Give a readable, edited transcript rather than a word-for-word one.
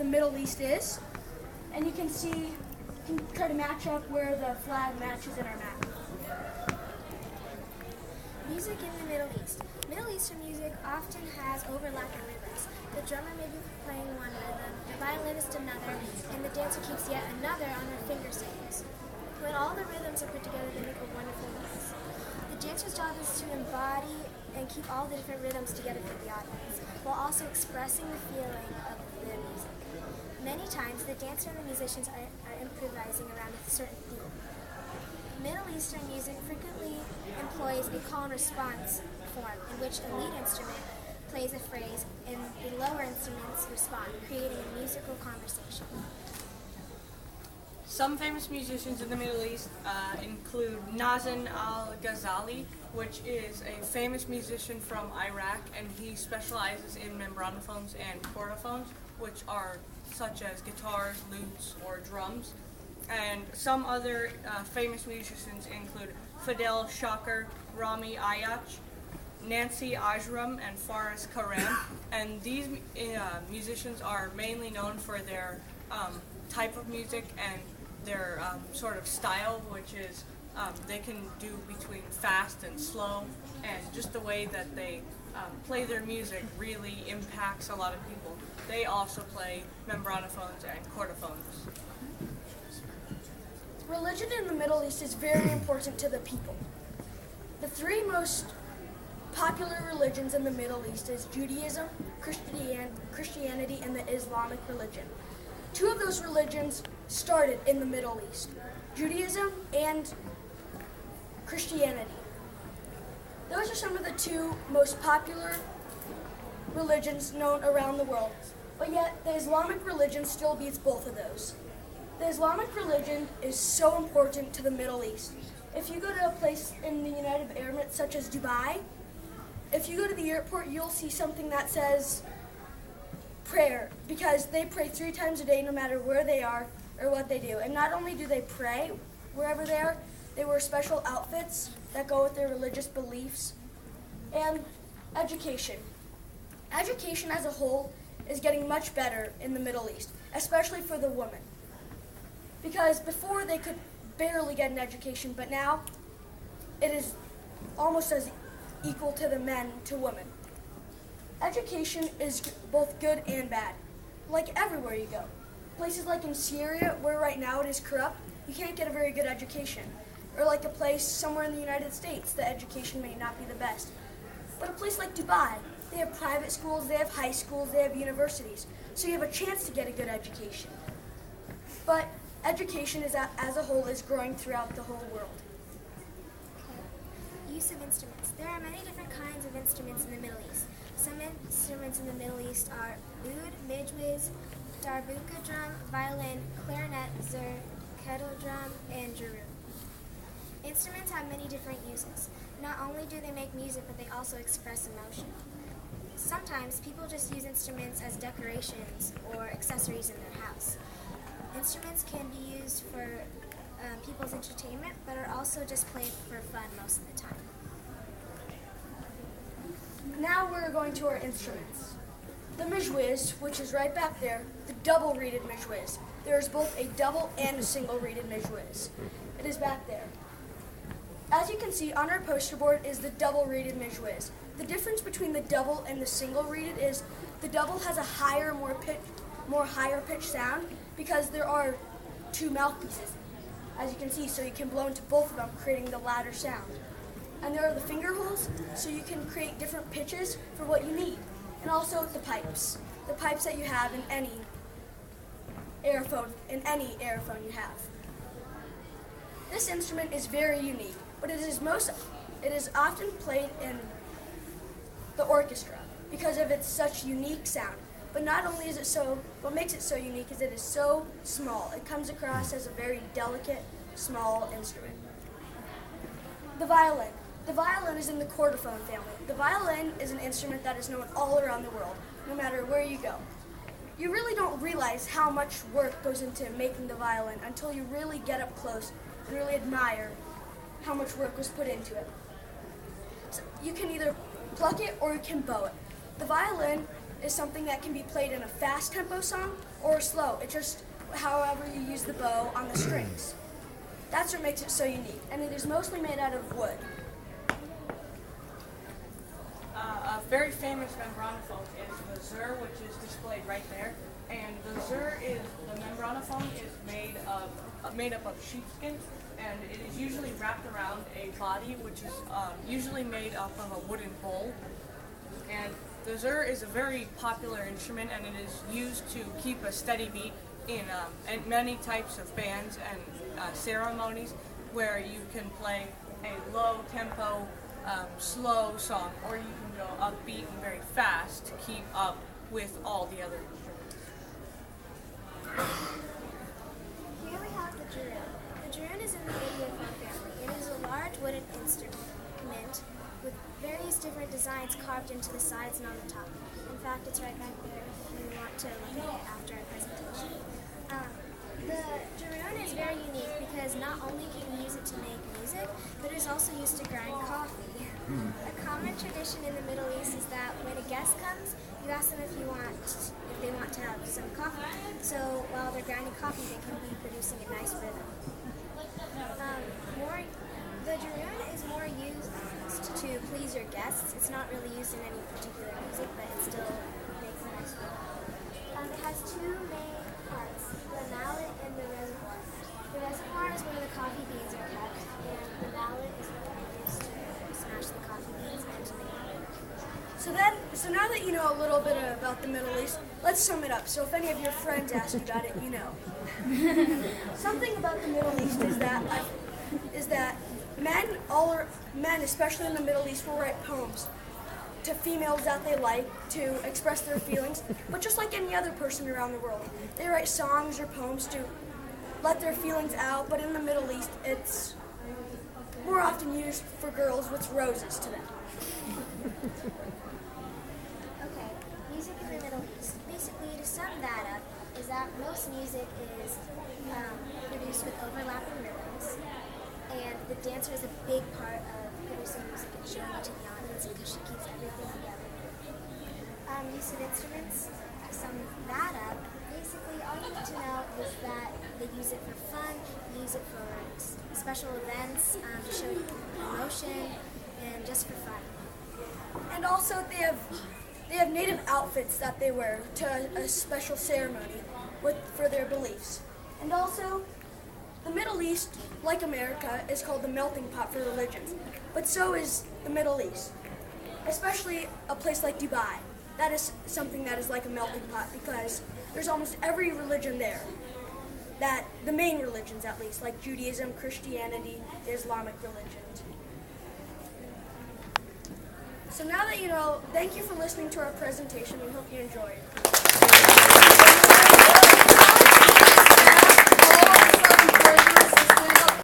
Middle East is. And you can see, you can try to match up where the flag matches in our map. Music in the Middle East. Middle Eastern music often has overlapping rhythms. The drummer may be playing one rhythm, the violinist another, and the dancer keeps yet another on her finger singles. When all the rhythms are put together, they make a wonderful mix. The dancer's job is to embody and keep all the different rhythms together for the audience, while also expressing the feeling of the music. Many times, the dancer and the musicians are improvising around a certain theme. Middle Eastern music frequently employs a call and response form in which the lead instrument plays a phrase and the lower instruments respond, creating a musical conversation. Some famous musicians in the Middle East include Nazan al-Ghazali, which is a famous musician from Iraq, and he specializes in membranophones and chordophones, which are such as guitars, lutes, or drums. And some other famous musicians include Fidel Shakir, Rami Ayach, Nancy Ajram, and Faris Karam. And these musicians are mainly known for their type of music and their sort of style, which is they can do between fast and slow, and just the way that they play their music really impacts a lot of people. They also play membranophones and chordophones. Religion in the Middle East is very important to the people. The three most popular religions in the Middle East is Judaism, Christianity, and the Islamic religion. Two of those religions started in the Middle East, Judaism and Christianity. Those are some of the two most popular religions known around the world, but yet the Islamic religion still beats both of those. The Islamic religion is so important to the Middle East. If you go to a place in the United Arab Emirates such as Dubai, if you go to the airport, you'll see something that says prayer, because they pray 3 times a day no matter where they are or what they do. And not only do they pray wherever they are, they wear special outfits that go with their religious beliefs. And education. Education as a whole is getting much better in the Middle East, especially for the women. Because before they could barely get an education, but now it is almost as equal to the men to women. Education is both good and bad, like everywhere you go. Places like in Syria, where right now it is corrupt, you can't get a very good education. Or like a place somewhere in the United States, the education may not be the best. But a place like Dubai, they have private schools, they have high schools, they have universities, so you have a chance to get a good education. But education as a whole is growing throughout the whole world. Use of instruments. There are many different kinds of instruments in the Middle East. Some instruments in the Middle East are oud, midwiz, darbuka drum, violin, clarinet, zurr, kettle drum, and juru. Instruments have many different uses. Not only do they make music, but they also express emotion. Sometimes people just use instruments as decorations or accessories in their house. Instruments can be used for people's entertainment, but are also just played for fun most of the time. Now we're going to our instruments. The mijwiz, which is right back there, the double-reeded mijwiz. There is both a double and a single-reeded mijwiz. It is back there. As you can see, on our poster board is the double-reeded mijwiz. The difference between the double and the single-reeded is the double has a higher, more higher-pitched sound because there are 2 mouthpieces, as you can see, so you can blow into both of them, creating the louder sound. And there are the finger holes, so you can create different pitches for what you need. And also the pipes that you have in any aerophone you have. This instrument is very unique, but it is often played in the orchestra because of its such unique sound. But not only is it so, what makes it so unique is it is so small. It comes across as a very delicate, small instrument. The violin. The violin is in the chordophone family. The violin is an instrument that is known all around the world, no matter where you go. You really don't realize how much work goes into making the violin until you really get up close and really admire how much work was put into it. So you can either pluck it or you can bow it. The violin is something that can be played in a fast tempo song or slow. It's just however you use the bow on the strings. That's what makes it so unique, and it is mostly made out of wood. A very famous membranophone is the Zur, which is displayed right there. And the Zur the membranophone is made up of sheepskin, and it is usually wrapped around a body, which is usually made up of a wooden bowl. And the Zur is a very popular instrument, and it is used to keep a steady beat in many types of bands and ceremonies, where you can play a low tempo, slow song, or you can go upbeat and very fast to keep up with all the other instruments. Here we have the Jiroon. The Jiroon is in the idiophone family. It is a large wooden instrument with various different designs carved into the sides and on the top. In fact, it's right back there if you want to look at it after our presentation. The Jiroon is very unique because not only can you use it to make music, but it's also used to grind coffee. A common tradition in the Middle East is that when a guest comes, you ask them if they want to have some coffee. So while they're grinding coffee, they can be producing a nice rhythm. The Jiroon is more used to please your guests. It's not really used in any particular music, but it still makes a nice rhythm. It has two main parts, the mallet and the reservoir. The reservoir is where the coffee beans are kept, and the mallet is what we use to smash the coffee beans and to make it. So now that you know a little bit about the Middle East, let's sum it up. So if any of your friends ask you about it, you know. Something about the Middle East is that men, especially in the Middle East, will write poems to females that they like to express their feelings. But just like any other person around the world, they write songs or poems to let their feelings out. But in the Middle East, it's more often used for girls with roses to them. Okay, music in the Middle East. Basically, to sum that up, is that most music is produced with overlapping rhythms, and the dancer is a big part of producing music and showing it to the audience because she keeps everything together. Use of instruments, to sum that up, basically all you need to know is that they use it for fun, they use it for special events, to show emotion, and just for fun. And also they have native outfits that they wear to a special ceremony for their beliefs. And also, the Middle East, like America, is called the melting pot for religions. But so is the Middle East, especially a place like Dubai. That is something that is like a melting pot because there's almost every religion there. The main religions at least, like Judaism, Christianity, the Islamic religions. So now that you know, thank you for listening to our presentation. We hope you enjoyed.